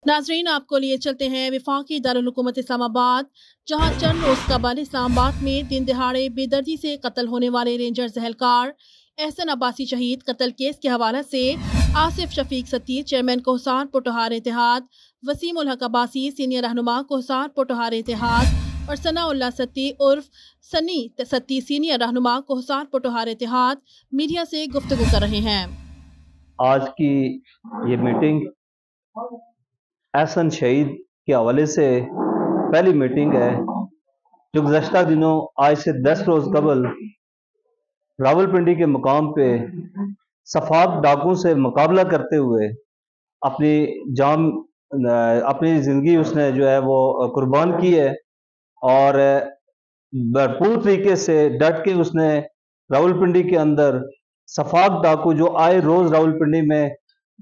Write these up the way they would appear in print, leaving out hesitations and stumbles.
नाजरीन, आपको लिए चलते हैं वफाकी दारुल-हुकूमत इस्लामाबाद, जहां चंद रोज कबल इस्लामाबाद में दिन दहाड़े बेदर्दी से कत्ल होने वाले रेंजर जहलकार एहसन अब्बासी शहीद कत्ल केस के हवाले से आसिफ शफीक सत्ती, चेयरमैन कोहसान पोटोहार इत्तेहाद, वसीम उल हक अब्बासी, सीनियर रहनुमा कोहसान पोटोहार इत्तेहाद और सनाउल्लाह सत्ती उर्फ सनी सत्ती, सीनियर रहनुमा कोहसान पोटोहार इत्तेहाद, मीडिया से गुफ्तगू कर रहे हैं। आज की ये मीटिंग एहसन शहीद के हवाले से पहली मीटिंग है जो गुज़श्ता दिनों आज से 10 रोज़ कबल रावलपिंडी के मुकाम पे सफाक डाकू से मुकाबला करते हुए अपनी जान अपनी ज़िंदगी उसने जो है वो कुर्बान की है और भरपूर तरीके से डट के उसने रावलपिंडी के अंदर सफाक डाकू जो आए रोज़ रावलपिंडी में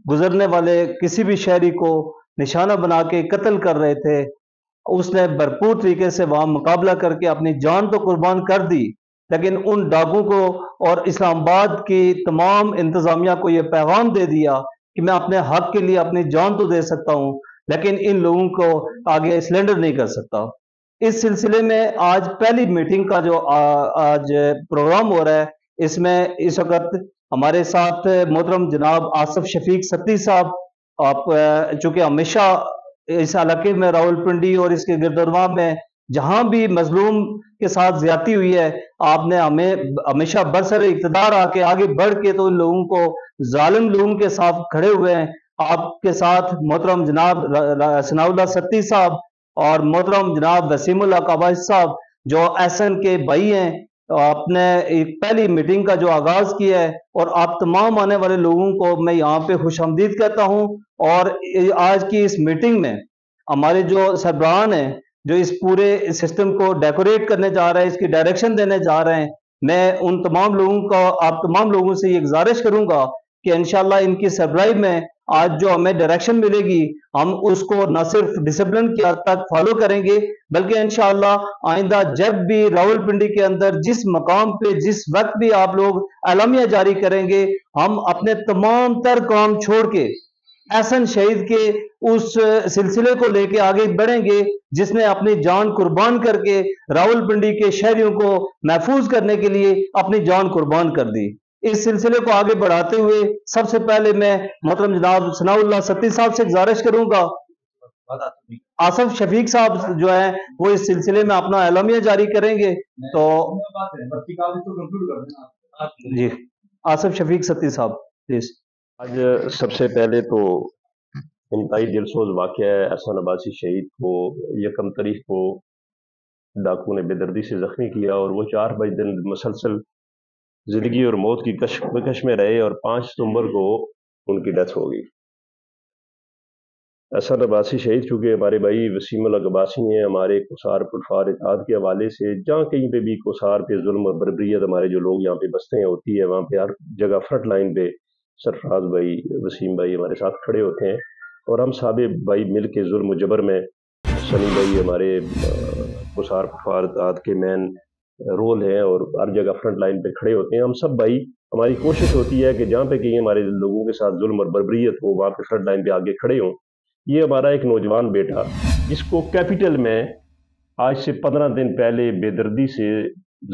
गुजरने वाले किसी भी शहरी को निशाना बना के कत्ल कर रहे थे, उसने भरपूर तरीके से वहां मुकाबला करके अपनी जान तो कुर्बान कर दी, लेकिन उन डाकू को और इस्लामाबाद की तमाम इंतजामिया को यह पैगाम दे दिया कि मैं अपने हक के लिए अपनी जान तो दे सकता हूं, लेकिन इन लोगों को आगे सिलेंडर नहीं कर सकता। इस सिलसिले में आज पहली मीटिंग का जो आज प्रोग्राम हो रहा है, इसमें इस वक्त हमारे साथ मोहतरम जनाब आसिफ शफीक सत्ती साहब, आप चूंकि हमेशा इस इलाके में रावलपिंडी और इसके गिरदरवा में जहां भी मजलूम के साथ ज्यादती हुई है, आपने हमें हमेशा बरसर इक़्तिदार आके आगे बढ़ के तो इन लोगों को जालिम लोगों के साथ खड़े हुए हैं। आपके साथ मोहतरम जनाब सनाउल्लाह सत्ती साहब और मोहतरम जनाब वसीम उल हक अब्बासी साहब जो एहसन के भाई हैं, आपने एक पहली मीटिंग का जो आगाज किया है और आप तमाम आने वाले लोगों को मैं यहाँ पे खुशामदीद कहता हूँ। और आज की इस मीटिंग में हमारे जो सरबराहान हैं जो इस पूरे सिस्टम को डेकोरेट करने जा रहे हैं, इसकी डायरेक्शन देने जा रहे हैं, मैं उन तमाम लोगों को आप तमाम लोगों से ये गुजारिश करूंगा कि इंशाल्लाह इनकी सरबराही में आज जो हमें डायरेक्शन मिलेगी हम उसको न सिर्फ डिसिप्लिन की हद तक फॉलो करेंगे, बल्कि इंशाअल्लाह आइंदा जब भी रावलपिंडी के अंदर जिस मकाम पे जिस वक्त भी आप लोग एलामिया जारी करेंगे, हम अपने तमाम तर काम छोड़ के एहसन शहीद के उस सिलसिले को लेके आगे बढ़ेंगे जिसने अपनी जान कुर्बान करके रावलपिंडी के शहरियों को महफूज करने के लिए अपनी जान कुर्बान कर दी। इस सिलसिले को आगे बढ़ाते हुए सबसे पहले मैं मोहतरम जनाब सनाउल्लाह सत्ती साहब से गुजारिश करूंगा, आसिफ शफीक साहब जो है वो इस सिलसिले में अपना एलामिया जारी करेंगे। तो जी आसिफ शफीक सत्ती साहब प्लीज। आज सबसे पहले तो इंतहाई दिलसोज वाक़या है, एहसन अब्बासी शहीद को 1 तारीख को डाकू ने बेदर्दी से जख्मी किया और वो 4 दिन मुसलसल जिंदगी और मौत की कश में रहे और 5 सितंबर को उनकी डेथ हो गई। एहसन अब्बासी शहीद चूँकि हमारे भाई वसीम उल हक अब्बासी हैं, हमारे कोसार पुटफार इत्तेहाद के हवाले से जहाँ कहीं पे भी कोसार पे जुल्म और बर्बरियत हमारे जो लोग यहाँ पे बसते हैं होती है, वहाँ पे हर जगह फ्रंट लाइन पे सरफराज भाई वसीम भाई हमारे साथ खड़े होते हैं और हम साबे भाई मिल के जुल्म जबर में, सनी भाई हमारे कोसार पुटफार इत्तेहाद के मेन रोल है और हर जगह फ्रंट लाइन पे खड़े होते हैं। हम सब भाई, हमारी कोशिश होती है कि जहाँ पे कहीं हमारे लोगों के साथ जुल्म और बर्बरियत हो वहाँ पे फ्रंट लाइन पे आगे खड़े हों। ये हमारा एक नौजवान बेटा जिसको कैपिटल में आज से 15 दिन पहले बेदर्दी से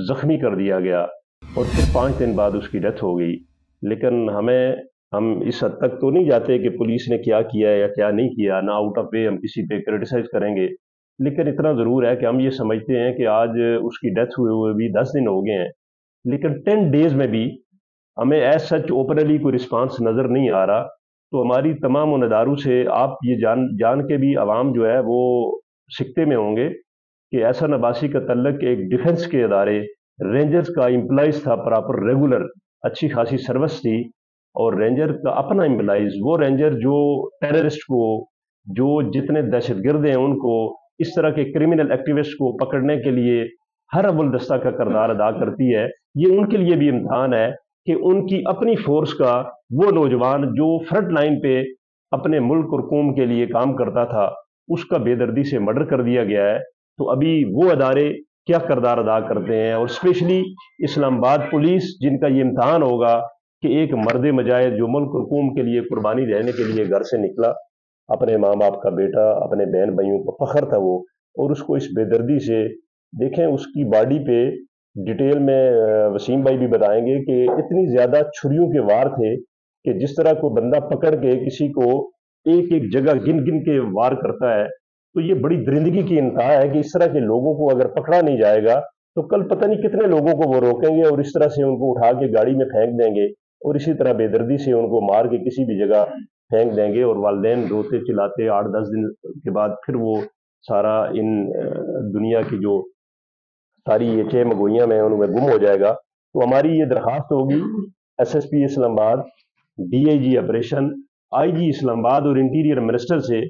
जख्मी कर दिया गया और फिर 5 दिन बाद उसकी डेथ हो गई, लेकिन हम इस हद तक तो नहीं जाते कि पुलिस ने क्या किया या क्या नहीं किया, ना आउट ऑफ वे हम किसी पे क्रिटिसाइज करेंगे, लेकिन इतना ज़रूर है कि हम ये समझते हैं कि आज उसकी डेथ हुए भी 10 दिन हो गए हैं, लेकिन 10 डेज़ में भी हमें एज सच ओपनली कोई रिस्पांस नज़र नहीं आ रहा। तो हमारी तमाम उन इदारों से आप ये जान के भी आवाम जो है वो सिकते में होंगे कि एहसन अब्बासी का तल्लक एक डिफेंस के इदारे रेंजर्स का एम्प्लॉइज था, प्रॉपर रेगुलर अच्छी खासी सर्विस थी और रेंजर का अपना एम्प्लॉइज, वो रेंजर जो टेररिस्ट को, जो जितने दहशतगर्द हैं उनको, इस तरह के क्रिमिनल एक्टिविस्ट को पकड़ने के लिए हर अव्वल दस्ता का किरदार अदा करती है। ये उनके लिए भी इम्तहान है कि उनकी अपनी फोर्स का वो नौजवान जो फ्रंट लाइन पे अपने मुल्क और कौम के लिए काम करता था, उसका बेदर्दी से मर्डर कर दिया गया है। तो अभी वो अदारे क्या किरदार अदा करते हैं और स्पेशली इस्लामाबाद पुलिस, जिनका ये इम्तहान होगा कि एक मर्द मजाहिद जो मुल्क और कौम के लिए कुर्बानी देने के लिए घर से निकला اپنے ماں باپ کا بیٹا، اپنے بہن بھائیوں کا فخر تھا وہ، اور اس کو اس بے دردی سے دیکھیں، اس کی باڈی پہ ڈیٹیل میں وسیم بھائی بھی بتائیں گے کہ اتنی زیادہ چھریوں کے وار تھے کہ جس طرح کوئی بندہ پکڑ کے کسی کو ایک ایک جگہ گن گن کے وار کرتا ہے، تو یہ بڑی درندگی کی انتہا ہے کہ اس طرح کے لوگوں کو اگر پکڑا نہیں جائے گا تو کل پتہ نہیں کتنے لوگوں کو وہ روکیں گے اور اس طرح سے ان کو اٹھا کے گاڑی میں پھینک دیں گے اور اسی طرح بے دردی سے ان کو مار کے کسی بھی جگہ پھینک دیں گے، اور والدین روتے چلاتے 8-10 دن کے بعد پھر وہ سارا ان دنیا کی جو ساری یہ چھ مگوئیاں میں ان میں گم ہو جائے گا۔ تو ہماری یہ درخواست ہوگی ایس ایس پی اسلام آباد، ڈی آئی جی آپریشن، آئی جی اسلام آباد اور انٹیریئر منسٹر سے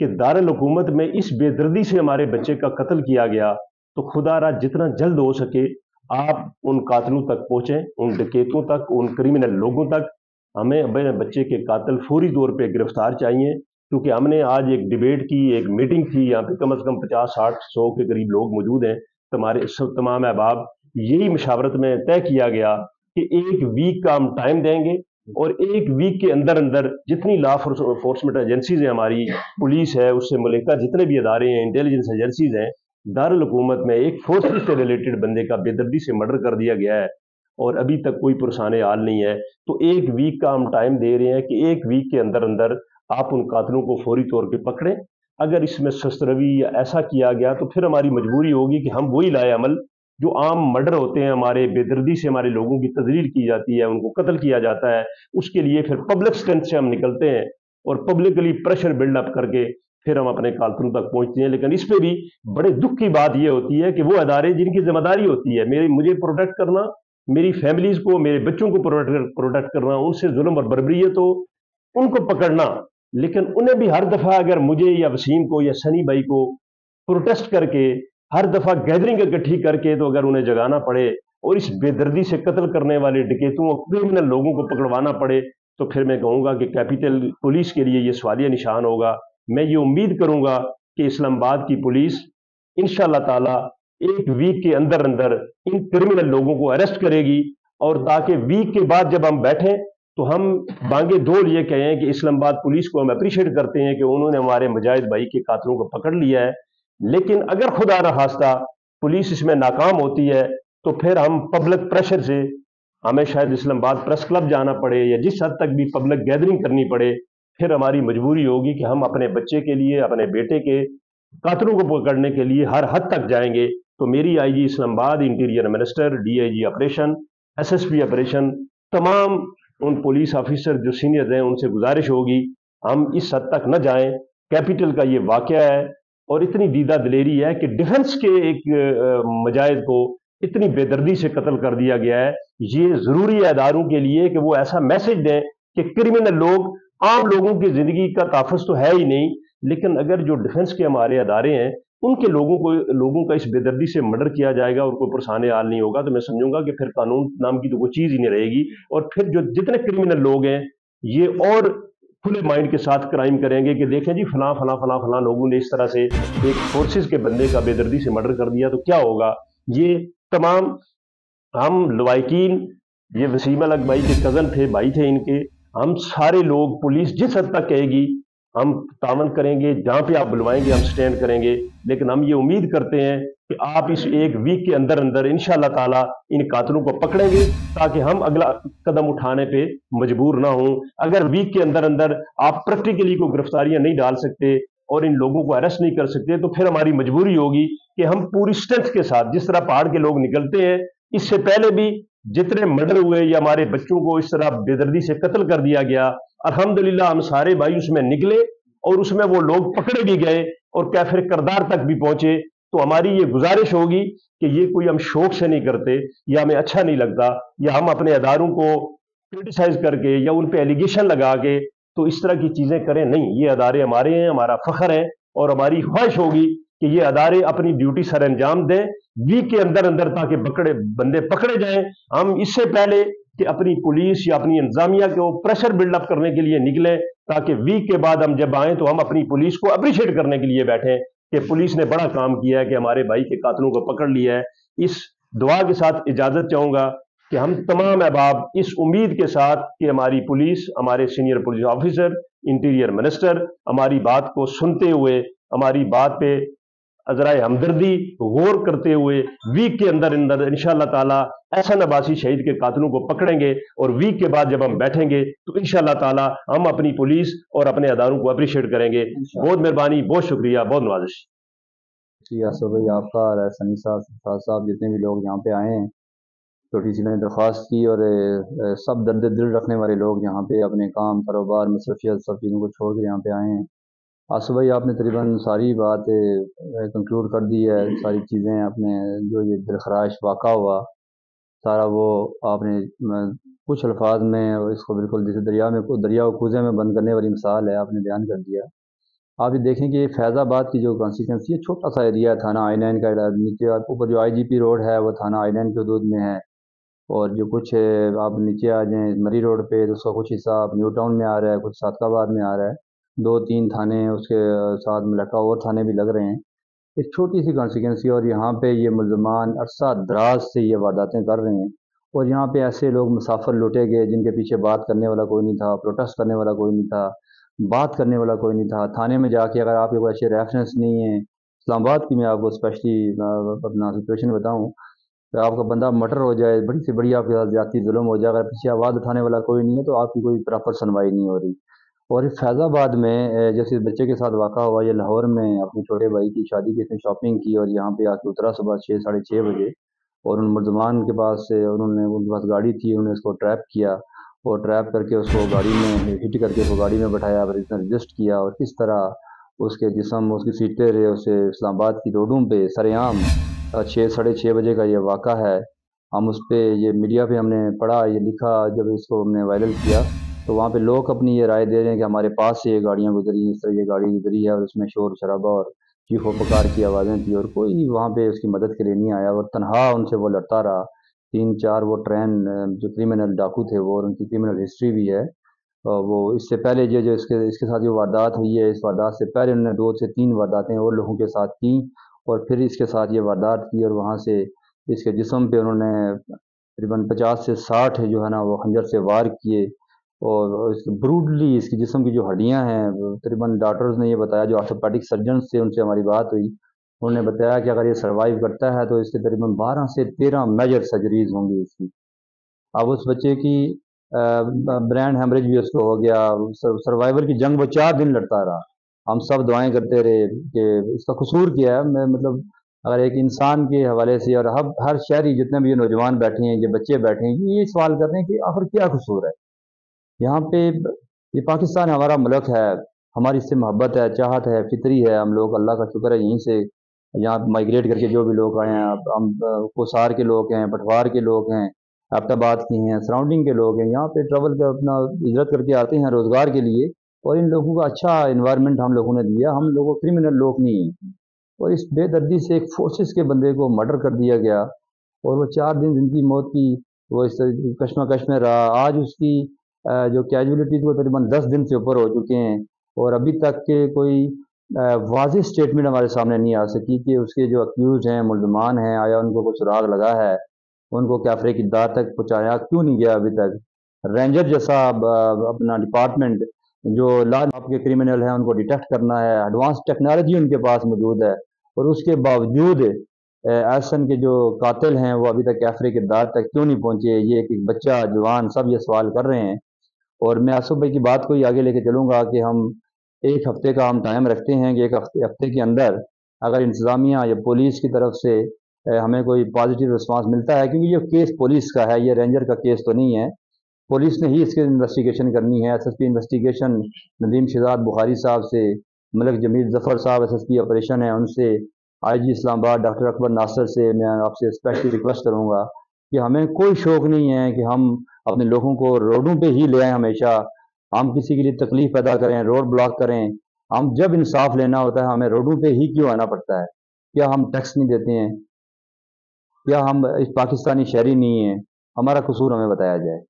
کہ دارالحکومت میں اس بے دردی سے ہمارے بچے کا قتل کیا گیا، تو خدا را جتنا جلد ہو سکے آپ ان قاتلوں تک پہنچیں، ان ڈکیتوں تک، ان کریمنل لوگوں تک۔ ہمیں اپنے بچے کے قاتل فوری طور پہ گرفتار چاہیے، کیونکہ ہم نے آج ایک ڈیبیٹ کی، ایک میٹنگ کی، یہاں پہ کم از کم 50-60-100 کے قریب لوگ موجود ہیں، ہمارے تمام احباب، یہی مشاورت میں طے کیا گیا کہ 1 ویک کا ہم ٹائم دیں گے، اور 1 ویک کے اندر اندر جتنی لا انفورسمنٹ ایجنسیز ہیں، ہماری پولیس ہے، اس سے ملکہ جتنے بھی ادارے ہیں، انٹیلیجنس ایجنسیز ہیں، دارالحکومت میں ایک فورسز سے ریلیٹڈ بندے کا بے دردی سے مرڈر کر دیا گیا ہے اور ابھی تک کوئی پرسان حال نہیں ہے۔ تو 1 ویک کا ہم ٹائم دے رہے ہیں کہ 1 ویک کے اندر اندر آپ ان قاتلوں کو فوری طور پہ پکڑیں۔ اگر اس میں سست روی یا ایسا کیا گیا تو پھر ہماری مجبوری ہوگی کہ ہم وہی لائے عمل جو عام مرڈر ہوتے ہیں، ہمارے بے دردی سے ہمارے لوگوں کی تذلیل کی جاتی ہے، ان کو قتل کیا جاتا ہے، اس کے لیے پھر پبلک اسٹرینتھ سے ہم نکلتے ہیں اور پبلکلی پریشر بلڈ اپ کر کے پھر ہم اپنے قاتلوں تک پہنچتے ہیں۔ لیکن اس پہ بھی بڑے دکھ کی بات یہ ہوتی ہے کہ وہ ادارے جن کی ذمہ داری ہوتی ہے مجھے پروٹیکٹ کرنا، میری فیملیز کو، میرے بچوں کو پروٹیکٹ کرنا، ان سے ظلم اور بربریت ہو ان کو پکڑنا، لیکن انہیں بھی ہر دفعہ اگر مجھے یا وسیم کو یا سنی بھائی کو پروٹیسٹ کر کے ہر دفعہ گیدرنگ اکٹھی کر کے تو اگر انہیں جگانا پڑے اور اس بے دردی سے قتل کرنے والے ڈکیتوں اور کرمنل لوگوں کو پکڑوانا پڑے، تو پھر میں کہوں گا کہ کیپٹل پولیس کے لیے یہ سوالیہ نشان ہوگا۔ میں یہ امید کروں گا کہ اسلام آباد کی پولیس انشاءاللہ تعالی 1 ویک کے اندر اندر ان کرمنل لوگوں کو اریسٹ کرے گی، اور تاکہ ویک کے بعد جب ہم بیٹھیں تو ہم بانگے دول یہ کہیں کہ اسلام آباد پولیس کو ہم اپریشیٹ کرتے ہیں کہ انہوں نے ہمارے مجاہد بھائی کے قاتلوں کو پکڑ لیا ہے۔ لیکن اگر خدا نہ خواستہ پولیس اس میں ناکام ہوتی ہے تو پھر ہم پبلک پریشر سے ہمیں شاید اسلام آباد پریس کلب جانا پڑے یا جس حد تک بھی پبلک گیدرنگ کرنی پڑے، پھر ہماری مجبوری ہوگی کہ ہم اپنے بچے کے لیے، اپنے بیٹے کے قاتلوں کو پکڑنے کے لیے ہر حد تک جائیں گے۔ تو میری آئی جی Islamabad, interior minister, D آئی جی operation, S S P operation, تمام ان پولیس آفیسر جو سینئر ہیں ان سے گزارش ہوگی ہم اس حد تک نہ جائیں۔ کیپٹل کا یہ واقعہ ہے اور اتنی دیدہ دلیری ہے کہ ڈیفنس کے ایک مجاہد کو اتنی بے دردی سے قتل کر دیا گیا ہے۔ یہ ضروری ہے اداروں کے لیے کہ وہ ایسا میسج دیں کہ کرمنل لوگ، عام لوگوں کی زندگی کا تحفظ تو ہے ہی نہیں، لیکن اگر جو ڈیفنس کے ہمارے ادارے ہیں ان کے لوگوں کا اس بے دردی سے مرڈر کیا جائے گا اور کوئی پرسان حال نہیں ہوگا، تو میں سمجھوں گا کہ پھر قانون نام کی تو کوئی چیز ہی نہیں رہے گی، اور پھر جو جتنے کرمنل لوگ ہیں یہ اور کھلے مائنڈ کے ساتھ کرائم کریں گے کہ دیکھیں جی فلاں فلاں فلاں فلاں لوگوں نے اس طرح سے ایک فورسز کے بندے کا بے دردی سے مرڈر کر دیا تو کیا ہوگا۔ یہ تمام ہم لوائقین، یہ وسیم الحق بھائی کے کزن تھے، بھائی تھے ان کے، ہم سارے لوگ، پولیس جس حد تک کہے گی ہم تعاون کریں گے، جہاں پہ آپ بلوائیں گے ہم سٹینڈ کریں گے، لیکن ہم یہ امید کرتے ہیں کہ آپ اس 1 ویک کے اندر اندر انشاءاللہ تعالی ان قاتلوں کو پکڑیں گے تاکہ ہم اگلا قدم اٹھانے پہ مجبور نہ ہوں۔ اگر ویک کے اندر اندر آپ پریکٹیکلی کو گرفتاریاں نہیں ڈال سکتے اور ان لوگوں کو اریسٹ نہیں کر سکتے تو پھر ہماری مجبوری ہوگی کہ ہم پوری اسٹرینتھ کے ساتھ، جس طرح پہاڑ کے لوگ نکلتے ہیں، اس سے پہلے بھی جتنے مرڈر ہوئے یا ہمارے بچوں کو اس طرح بے دردی سے قتل کر دیا گیا، الحمدللہ ہم سارے بھائی اس میں نکلے اور اس میں وہ لوگ پکڑے بھی گئے اور کافر کردار تک بھی پہنچے۔ تو ہماری یہ گزارش ہوگی کہ یہ کوئی ہم شوق سے نہیں کرتے یا ہمیں اچھا نہیں لگتا یا ہم اپنے اداروں کو کرٹیسائز کر کے یا ان پہ ایلیگیشن لگا کے تو اس طرح کی چیزیں کریں نہیں۔ یہ ادارے ہمارے ہیں، ہمارا فخر ہے، اور ہماری خواہش ہوگی کہ یہ ادارے اپنی ڈیوٹی سر انجام دیں ویک کے اندر اندر تاکہ بندے پکڑے جائیں۔ ہم اس سے پہلے کہ اپنی پولیس یا اپنی انتظامیہ کو پریشر بلڈ اپ کرنے کے لیے نکلیں تاکہ ویک کے بعد ہم جب آئیں تو ہم اپنی پولیس کو اپریشیٹ کرنے کے لیے بیٹھیں کہ پولیس نے بڑا کام کیا ہے کہ ہمارے بھائی کے قاتلوں کو پکڑ لیا ہے۔ اس دعا کے ساتھ اجازت چاہوں گا کہ ہم تمام احباب اس امید کے ساتھ کہ ہماری پولیس، ہمارے senior police officer interior minister हमारी बात को सुनते हुए, हमारी बात पे अजराए हमदर्दी गौर करते हुए वीक के अंदर अंदर इंशाअल्लाह ताला एहसन अब्बासी शहीद के कातिलों को पकड़ेंगे, और वीक के बाद जब हम बैठेंगे तो इंशाअल्लाह ताला हम अपनी पुलिस और अपने अदारों को अप्रिशिएट करेंगे। बहुत मेहरबानी, बहुत शुक्रिया, बहुत नवाजिश। यासर भाई आपका और सनी साहब, सफाद साहब, जितने भी लोग यहाँ पे आए हैं, छोटी सी मैंने दरख्वास्त की, और सब दर्द दिल रखने वाले लोग यहाँ पे अपने काम, कारोबार, मसरफियत सब चीज़ों को छोड़ कर यहाँ पे आए हैं। आसफ भाई आपने तकरीबन सारी बात कंक्लूड कर दी है, सारी चीज़ें आपने, जो ये दिलखराश वाक़ा हुआ सारा, वो आपने कुछ अल्फाज में इसको बिल्कुल जैसे दरिया को कूजे में बंद करने वाली मिसाल है, आपने बयान कर दिया। आप ये देखें कि फैज़ाबाद की जो कॉन्स्टिट्यूंसी है, छोटा सा एरिया है, थाना I9 का, नीचे ऊपर जो IGP रोड है वो थाना I9 के हदूद में है, और जो कुछ आप नीचे आ जाएँ मरी रोड पे तो उसका कुछ हिस्सा आप न्यू टाउन में आ रहा है, कुछ सादकाबाद में आ रहा है, 2-3 थाने उसके साथ मिलका और थाने भी लग रहे हैं। एक छोटी सी कॉन्स्टिट्यूंसी, और यहाँ पे ये मुल्ज़मान अरसा दराज से ये वारदातें कर रहे हैं, और यहाँ पे ऐसे लोग मुसाफिर लुटे गए जिनके पीछे बात करने वाला कोई नहीं था, प्रोटेस्ट करने वाला कोई नहीं था, बात करने वाला कोई नहीं था। थाने में जाके अगर आपके कोई अच्छे रेफरेंस नहीं है, इस्लामाबाद की मैं आपको स्पेशली अपना सिचुएशन बताऊँ, तो आपका बंदा मर्डर हो जाए, बड़ी से बड़ी आपके साथ ज़्यादती जुल्म हो जाए, अगर पीछे आवाज़ उठाने वाला कोई नहीं है तो आपकी कोई प्रॉपर सुनवाई नहीं हो रही। और फैज़ाबाद में जैसे इस बच्चे के साथ वाक़ा हुआ, ये लाहौर में अपने छोटे भाई की शादी की इसने शॉपिंग की और यहाँ पे आके उतरा सुबह 6-6:30 बजे, और उन मुल्ज़मान के पास से उनके पास गाड़ी थी, उन्होंने उसको ट्रैप किया, और ट्रैप करके उसको गाड़ी में हिट करके उसको गाड़ी में बैठाया, फिर इसने रजिस्ट किया, और किस तरह उसके जिस्म, उसकी सीटें रहे, उसे इस्लामाबाद की रोडों पे सरेआम 6-6:30 बजे का ये वाक़ा है। हम उस पर ये मीडिया पे हमने पढ़ा, ये लिखा, जब इसको हमने वायरल किया तो वहाँ पे लोग अपनी ये राय दे रहे हैं कि हमारे पास से ये गाड़ियाँ गुजरी, इस तरह ये गाड़ी गुजरी है, और उसमें शोर शराबा और चीखों पुकार की आवाज़ें थी, और कोई वहाँ पे उसकी मदद के लिए नहीं आया, और तनहा उनसे वो लड़ता रहा। 3-4 वो ट्रेन जो क्रिमिनल डाकू थे वो, और उनकी क्रिमिनल हिस्ट्री भी है। वो इससे पहले जो इसके साथ जो वारदात हुई है, इस वारदात से पहले उन्होंने 2 से 3 वारदातें और लोगों के साथ की, और फिर इसके साथ ये वारदात की, और वहाँ से इसके जिस्म पे उन्होंने तकरीबन 50 से 60 जो है ना वो खंजर से वार किए, और ब्रूटली इसकी जिस्म की जो हड्डियां हैं, तकरीबन डॉक्टर्स ने ये बताया, जो ऑर्थोपेडिक सर्जन से उनसे हमारी बात हुई, उन्होंने बताया कि अगर ये सर्वाइव करता है तो इसके तकरीबन 12 से 13 मेजर सर्जरीज होंगी इसकी। अब उस बच्चे की ब्रेन हेमरेज भी उसको हो गया, सर्वाइवल की जंग वो 4 दिन लड़ता रहा। हम सब दुआएं करते रहे कि इसका कसूर क्या है। मैं मतलब अगर एक इंसान के हवाले से, और हर शहरी जितने भी ये नौजवान बैठे हैं, ये बच्चे बैठे हैं, ये सवाल कर रहे हैं कि आखिर क्या कसूर है यहाँ पे। ये पाकिस्तान हमारा मुल्क है, हमारी इससे मोहब्बत है, चाहत है, फितरी है। हम लोग, अल्लाह का शुक्र है, यहीं से यहाँ माइग्रेट करके जो भी लोग आए हैं, हम कोसार के लोग हैं, पटवार के लोग हैं, अब्टाबाद के हैं, सराउंडिंग के लोग हैं, यहाँ पे ट्रैवल कर अपना हिजरत करके आते हैं रोज़गार के लिए, और इन लोगों को अच्छा इन्वायरमेंट हम लोगों ने दिया। हम लोगों क्रिमिनल लोग नहीं हैं, और इस बेदर्दी से एक फोर्सेस के बंदे को मर्डर कर दिया गया, और वो 4 दिन जिनकी मौत की वो इस कश्मकश में रहा। आज उसकी जो कैजुअलिटीज़ वो तकरीबन 10 दिन से ऊपर हो चुके हैं, और अभी तक के कोई वाज़ेह स्टेटमेंट हमारे सामने नहीं आ सकी कि उसके जो अक्यूज़ हैं, मुल्ज़मान हैं, आया उनको कोई सुराग लगा है, उनको कैफरे की दाद तक पहुँचाया क्यों नहीं गया अभी तक। रेंजर जैसा अपना डिपार्टमेंट जो लॉ आपके क्रिमिनल हैं उनको डिटेक्ट करना है, एडवांस टेक्नोलॉजी उनके पास मौजूद है, और उसके बावजूद एहसन के जो कातिल हैं वो अभी तक कैफरे के दाद तक क्यों नहीं पहुँचे। ये एक बच्चा, जवान, सब ये सवाल कर रहे हैं। और मैं आसफ भाई की बात को ही आगे लेके चलूँगा कि हम 1 हफ़्ते का हम टाइम रखते हैं कि 1 हफ़्ते के अंदर अगर इंतज़ामिया या पुलिस की तरफ से हमें कोई पॉजिटिव रिस्पांस मिलता है, क्योंकि ये केस पुलिस का है, ये रेंजर का केस तो नहीं है, पुलिस ने ही इसकी इन्वेस्टिगेशन करनी है। SSP इन्वेस्टिगेशन नदीम शहजाद बुखारी साहब से, मलिक जमील ज़फ़र साहब SSP ऑपरेशन है उनसे, IG इस्लामाबाद डॉक्टर अकबर नासर से मैं आपसे स्पेशली रिक्वेस्ट करूँगा कि हमें कोई शौक़ नहीं है कि हम अपने लोगों को रोडों पे ही ले आएँ हमेशा, हम किसी के लिए तकलीफ़ पैदा करें, रोड ब्लॉक करें। हम जब इंसाफ लेना होता है हमें रोडों पे ही क्यों आना पड़ता है? क्या हम टैक्स नहीं देते हैं? क्या हम इस पाकिस्तानी शहरी नहीं हैं? हमारा कसूर हमें बताया जाए।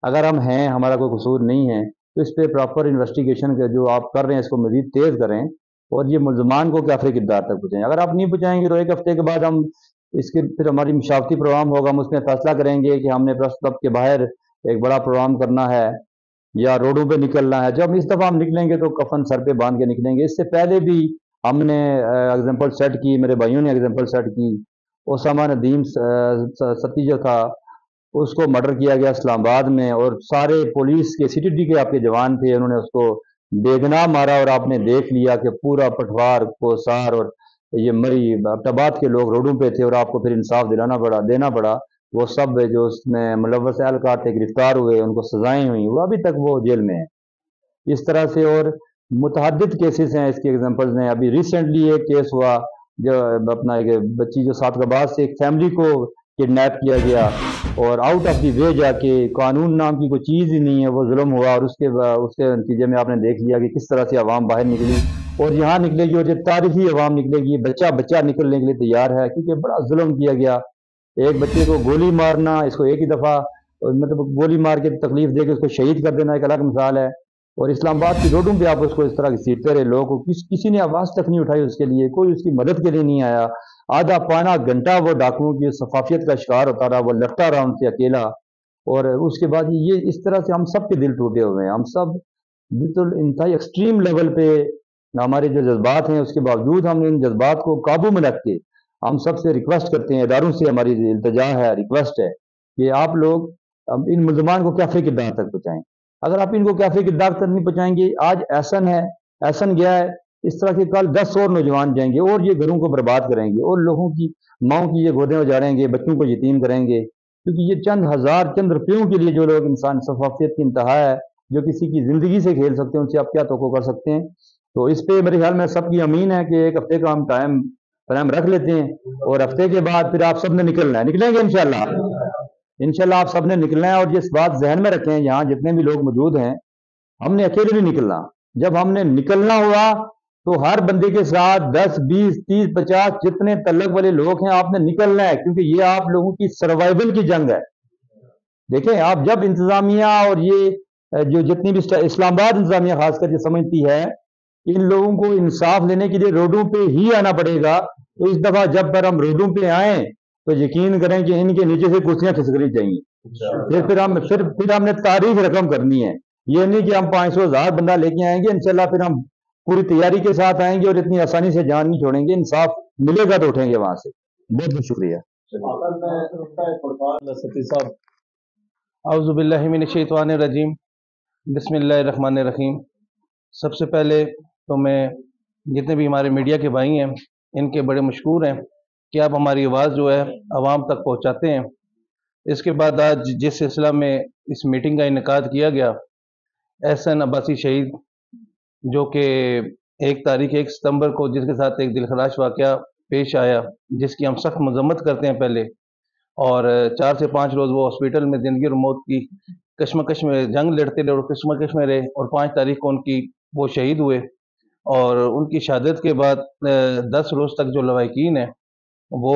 अगर हम हैं, हमारा कोई कसूर नहीं है, तो इस पे प्रॉपर इन्वेस्टिगेशन का जो आप कर रहे हैं इसको मज़ीद तेज़ करें, और ये मुल्ज़मान को कैफरे की दाद तक पहुँचाएँ। अगर आप नहीं पहुँचाएँगे तो 1 हफ़्ते के बाद हम इसके फिर हमारी मुशावरती प्रोग्राम होगा, हम उसमें फ़ैसला करेंगे कि हमने प्रेस क्लब के बाहर एक बड़ा प्रोग्राम करना है, या रोडों पे निकलना है। जब इस दफ़ा हम निकलेंगे तो कफन सर पे बांध के निकलेंगे। इससे पहले भी हमने एग्जाम्पल सेट की, मेरे भाइयों ने एग्जाम्पल सेट की। ओसामा नदीम सती जो था उसको मर्डर किया गया इस्लामाबाद में, और सारे पुलिस के CTD के आपके जवान थे, उन्होंने उसको बेगुनाह मारा, और आपने देख लिया कि पूरा पटवार कोसार और ये मरी अब्टाबाद के लोग रोडों पे थे, और आपको फिर इंसाफ देना पड़ा। वो सब जो उसमें मुलव्वस एहलकार थे गिरफ्तार हुए, उनको सजाएं हुई, वो अभी तक वो जेल में है। इस तरह से और मुतअद्दिद केसेस हैं, इसके एग्जांपल्स हैं। अभी रिसेंटली एक केस हुआ जो अपना एक बच्ची जो सातगाबाद से एक फैमिली को किडनैप किया गया, और आउट ऑफ द वे जाके कानून नाम की कोई चीज़ ही नहीं है, वो जुल्म हुआ, और उसके नतीजे में आपने देख लिया कि किस तरह से आवाम बाहर निकली, और यहाँ निकलेगी, और ये तारीखी आवाम निकलेगी, बच्चा बच्चा निकलने के लिए तैयार है, क्योंकि बड़ा जुल्म किया गया। एक बच्चे को गोली मारना, इसको एक ही दफ़ा मतलब गोली मार के तकलीफ दे के उसको शहीद कर देना एक अलग मिसाल है, और इस्लामाबाद की रोडों पे आप उसको इस तरह घसीटते रहे, लोगों को किसी ने आवाज़ तक नहीं उठाई उसके लिए, कोई उसकी मदद के लिए नहीं आया। आधा पौना घंटा वो डाकुओं की सफाफियत का शिकार होता रहा, वो लड़ता रहा उनसे अकेला, और उसके बाद ये इस तरह से हम सब के दिल टूटे हुए हैं। हम सब बिल्कुल इंतहाई एक्सट्रीम लेवल पे हमारे जो जज्बात हैं, उसके बावजूद हम इन जज्बात को काबू में रख के हम सबसे रिक्वेस्ट करते हैं, इदारों से हमारी इल्तजा है, रिक्वेस्ट है कि आप लोग अब इन मुल्ज़मान को कैफे की दांत तक पहुँचाएँ। अगर आप इनको कैफे की दांत तक नहीं पहुँचाएंगे, आज एहसन है, एहसन गया है, इस तरह के कल 10 और नौजवान जाएंगे, और ये घरों को बर्बाद करेंगे, और लोगों की माओं की ये गोदें उजाड़ेंगे, बच्चों को यतीम करेंगे, क्योंकि ये चंद हज़ार चंद रुपयों के लिए जो लोग इंसान सफाफियत की इंतहा है, जो किसी की ज़िंदगी से खेल सकते हैं, उनसे आप क्या तवक्को कर सकते हैं। तो इस पे मेरे ख्याल में सबकी अमीन है कि एक हफ्ते का हम टाइम रख लेते हैं, और हफ्ते के बाद फिर आप सब ने निकलना है, निकलेंगे इंशाल्लाह आप सब ने निकलना है। और ये बात जहन में रखें, यहाँ जितने भी लोग मौजूद हैं, हमने अकेले नहीं निकलना। जब हमने निकलना हुआ तो हर बंदे के साथ 10, 20, 30, 50 जितने तल्लक वाले लोग हैं आपने निकलना है, क्योंकि ये आप लोगों की सर्वाइवल की जंग है। देखें, आप जब इंतजामिया और ये जो जितनी भी इस्लामाबाद इंतजामिया खासकर ये समझती है इन लोगों को इंसाफ लेने के लिए रोडों पे ही आना पड़ेगा, तो इस दफा जब पर हम रोडों पे आए तो यकीन करें कि इनके नीचे से कुर्सियां खिसकनी चाहिए। फिर हमने तारीख रकम करनी है। ये नहीं कि हम 500,000 बंदा लेके आएंगे, इंशाल्लाह फिर हम पूरी तैयारी के साथ आएंगे और इतनी आसानी से जान नहीं छोड़ेंगे। इंसाफ मिलेगा तो उठेंगे वहां से। बहुत बहुत शुक्रिया। औज़ुबिल्लाहि मिनश्शैतानिर्रजीम, बिस्मिल्लाहिर्रहमानिर्रहीम। सबसे पहले तो मैं जितने भी हमारे मीडिया के भाई हैं इनके बड़े मशकूर हैं कि आप हमारी आवाज़ जो है आवाम तक पहुंचाते हैं। इसके बाद आज जिस सिलसिला में इस मीटिंग का इनेकाद किया गया, एहसन अब्बासी शहीद जो कि 1 सितंबर को जिसके साथ एक दिलखराश वाक़या पेश आया, जिसकी हम सख्त मजम्मत करते हैं पहले, और 4 से 5 रोज़ वो हॉस्पिटल में ज़िंदगी और मौत की कश्मकश में जंग लड़ते रहे और कश्मकश में रहे, और 5 तारीख को उनकी वो शहीद हुए। और उनकी शहादत के बाद 10 रोज़ तक जो लवाहिकीन है वो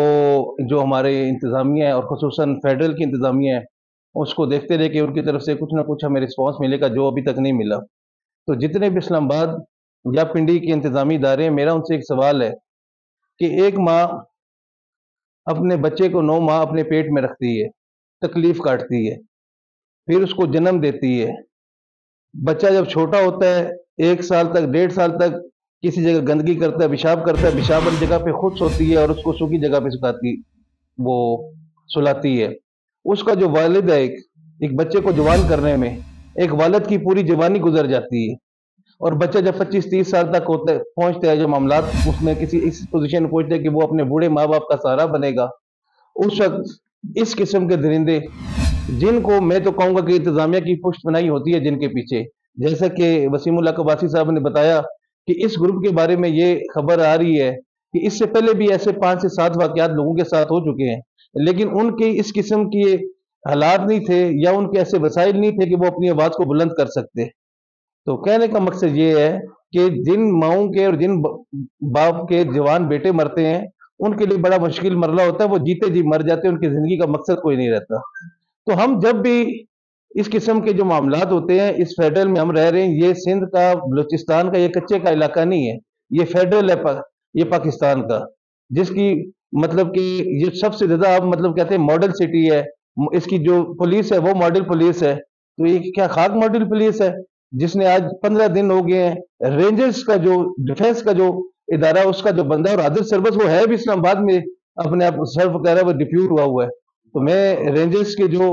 जो हमारे इंतज़ामिया है और ख़ुसूसन फेडरल की इंतज़ामिया है उसको देखते रहे कि उनकी तरफ से कुछ ना कुछ हमें रिस्पॉन्स मिलेगा, जो अभी तक नहीं मिला। तो जितने भी इस्लामाबाद या पिंडी के इंतज़ामी इदारे हैं, मेरा उनसे एक सवाल है कि एक माँ अपने बच्चे को 9 माह अपने पेट में रखती है, तकलीफ़ काटती है, फिर उसको जन्म देती है। बच्चा जब छोटा होता है 1 साल तक 1.5 साल तक किसी जगह गंदगी करता है, पेशाब करता है, पेशाब वाली जगह पे खुद सोती है और उसको सूखी जगह पे सुलाती है। उसका जो वालिद है, एक बच्चे को जवान करने में एक वालिद की पूरी जवानी गुजर जाती है, और बच्चा जब 25-30 साल तक पहुंचता है, जो मामलात उसमें किसी इस पोजीशन में पहुंचते हैं कि वो अपने बूढ़े माँ बाप का सहारा बनेगा, उस वक्त इस किस्म के दरिंदे जिनको मैं तो कहूँगा कि इंतजामिया की पुष्ट बनाई होती है जिनके पीछे, जैसा कि वसीमुल्लाह कबासी साहब ने बताया कि इस ग्रुप के बारे में ये खबर आ रही है कि इससे पहले भी ऐसे 5 से 7 वाक़यात लोगों के साथ हो चुके हैं, लेकिन उनके इस किस्म के हालात नहीं थे या उनके ऐसे वसाइल नहीं थे कि वो अपनी आवाज़ को बुलंद कर सकते। तो कहने का मकसद ये है कि जिन माओं के और जिन बाप के जवान बेटे मरते हैं उनके लिए बड़ा मुश्किल मरला होता है, वो जीते जी मर जाते हैं, उनकी ज़िंदगी का मकसद कोई नहीं रहता। तो हम जब भी इस किस्म के जो मामलात होते हैं, इस फेडरल में हम रह रहे हैं, ये सिंध का बलूचिस्तान का ये कच्चे का इलाका नहीं है, ये फेडरल है, ये पाकिस्तान का, जिसकी मतलब कि ये सबसे ज़्यादा अब मतलब कहते हैं मॉडल सिटी है। इसकी जो पुलिस है वो मॉडल पुलिस है, تو یہ کیا خاک ماڈل پولیس ہے جس نے آج 15 دن ہو گئے ہیں رینجرز کا جو ڈیفینس کا جو ادارہ اس کا جو بندہ اور عادل سربس وہ ہے بھی اسلام آباد میں اپنے آپ سرو کر رہا ہے، وہ ڈپیوٹ ہوا ہے. تو میں رینجرز کے جو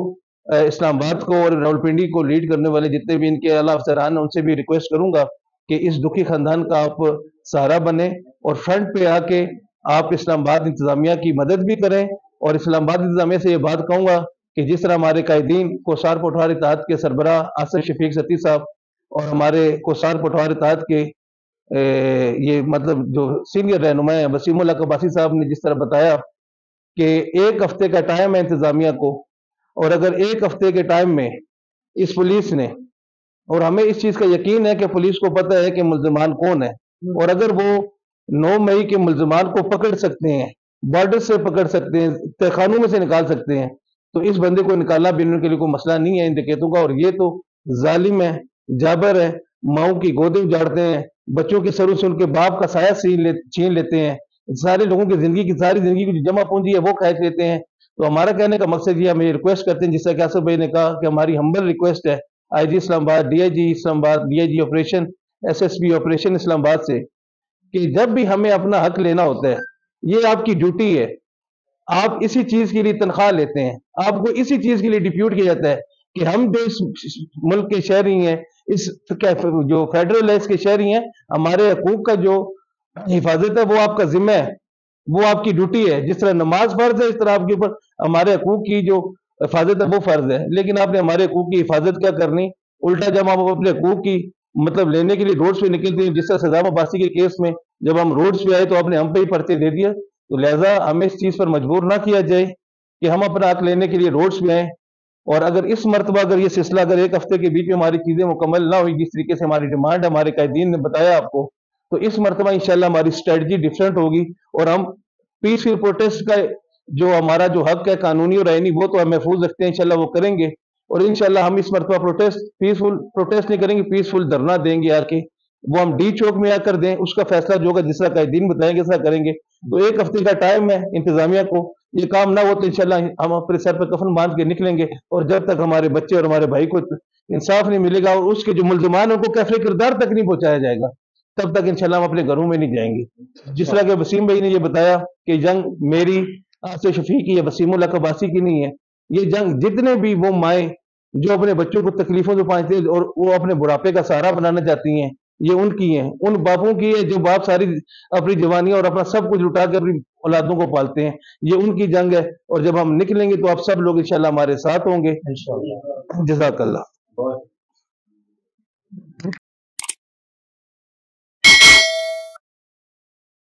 اسلام آباد کو اور راولپنڈی کو لیڈ کرنے والے جتنے بھی ان کے اعلیٰ افسران ہیں ان سے بھی ریکویسٹ کروں گا کہ اس دکھی خاندان کا آپ سہارا بنیں اور فرنٹ پہ آ کے آپ اسلام آباد انتظامیہ کی مدد بھی کریں. اور اسلام آباد انتظامیہ سے یہ بات کہوں گا کہ جس طرح ہمارے قائدین کوسار پٹوار اتحاد کے سربراہ آصف شفیق ستی صاحب اور ہمارے کوسار پٹوار اتحاد کے یہ مطلب جو سینئر رہنما ہیں وسیم اللہ قباسی صاحب نے جس طرح بتایا کہ 1 ہفتے کا ٹائم ہے انتظامیہ کو، اور اگر 1 ہفتے کے ٹائم میں اس پولیس نے، اور ہمیں اس چیز کا یقین ہے کہ پولیس کو پتہ ہے کہ ملزمان کون ہیں، اور اگر وہ 9 مئی کے ملزمان کو پکڑ سکتے ہیں، بارڈر سے پکڑ سکتے ہیں، تہخانوں میں سے نکال سکتے ہیں، تو اس بندے کو نکالنا بھی ان کے لیے کوئی مسئلہ نہیں ہے ان ڈکیتوں کا. اور یہ تو ظالم ہے، جابر ہے، ماؤں کی گودیں اجاڑتے ہیں، بچوں کے سروں سے ان کے باپ کا سایہ چھین لیتے ہیں، سارے لوگوں کی زندگی کی ساری زندگی کی جو جمع پونجی ہے وہ کھینچ لیتے ہیں. تو ہمارا کہنے کا مقصد یہ ہم یہ ریکویسٹ کرتے ہیں، جس طرح کہ آصف بھائی نے کہا کہ ہماری ہمبل ریکویسٹ ہے آئی جی Islamabad, D I G Islamabad, D I G operation, S S P operation Islamabad سے کہ جب بھی ہمیں اپنا حق لینا ہوتا ہے یہ آپ کی ڈیوٹی ہے. آپ اسی چیز کے لیے تنخواہ لیتے ہیں، آپ کو اسی چیز کے لیے ڈپیوٹ کیا جاتا ہے کہ ہم جو اس ملک کے شہری ہیں، اس جو فیڈرل ہے اس کے شہری ہیں، ہمارے حقوق کا جو حفاظت ہے وہ آپ کا ذمہ ہے، وہ آپ کی ڈیوٹی ہے. جس طرح نماز فرض ہے اس طرح آپ کے اوپر ہمارے حقوق کی جو حفاظت ہے وہ فرض ہے. لیکن آپ نے ہمارے حقوق کی حفاظت کیا کرنی، الٹا جب ہم اپنے حقوق کی مطلب لینے کے لیے روڈز پہ نکلتے ہیں، جس طرح صدام عباسی کے کیس میں جب ہم روڈز پہ آئے تو آپ نے ہم پہ ہی پرچے دے دیا. تو لہٰذا ہمیں اس چیز پر مجبور نہ کیا جائے کہ ہم اپنا حق لینے کے لیے روڈز پہ آئیں. اور اگر اس مرتبہ اگر یہ سلسلہ اگر 1 ہفتے کے بیچ میں ہماری چیزیں مکمل نہ ہوئی جس طریقے سے ہماری ڈیمانڈ ہمارے قائدین نے بتایا آپ کو، تو اس مرتبہ انشاءاللہ ہماری اسٹریٹجی ڈفرینٹ ہوگی اور ہم پیسفل پروٹیسٹ کا جو ہمارا جو حق ہے قانونی اور آئینی وہ تو ہم محفوظ رکھتے ہیں، انشاءاللہ وہ کریں گے. اور انشاءاللہ ہم اس مرتبہ پیسفل پروٹیسٹ نہیں کریں گے، پیسفل دھرنا دیں گے آ کے، وہ ہم ڈی چوک میں آ کر دیں، اس کا فیصلہ جو ہوگا جس طرح قائدین بتائیں گے ایسا کریں گے. تو 1 ہفتے کا ٹائم ہے انتظامیہ کو، یہ کام نہ ہو تو انشاءاللہ ہم اپنے سر پہ کفن باندھ کے نکلیں گے. اور جب تک ہمارے بچے اور ہمارے بھائی کو انصاف نہیں ملے گا اور اس کے جو ملزمان ہیں ان کو کیفر کردار تک نہیں پہنچایا جائے گا تب تک انشاءاللہ ہم اپنے گھروں میں نہیں جائیں گے. جس طرح کہ وسیم بھائی نے یہ بتایا کہ جنگ میری آصف شفیق کی یا وسیم اللہ قباسی کی نہیں ہے، یہ جنگ جتنے بھی وہ مائیں جو اپنے بچوں کو تکلیفوں سے پہنچتے ہیں اور وہ اپنے بڑھاپے کا سہارا بنانا چاہتی ہیں، یہ ان کی ہیں، ان باپوں کی ہے جو باپ ساری اپنی جوانی اور اپنا سب کچھ لٹا کر اپنی اولادوں کو پالتے ہیں، یہ ان کی جنگ ہے. اور جب ہم نکلیں گے تو آپ سب لوگ انشاءاللہ ہمارے ساتھ ہوں گے. جزاک اللہ.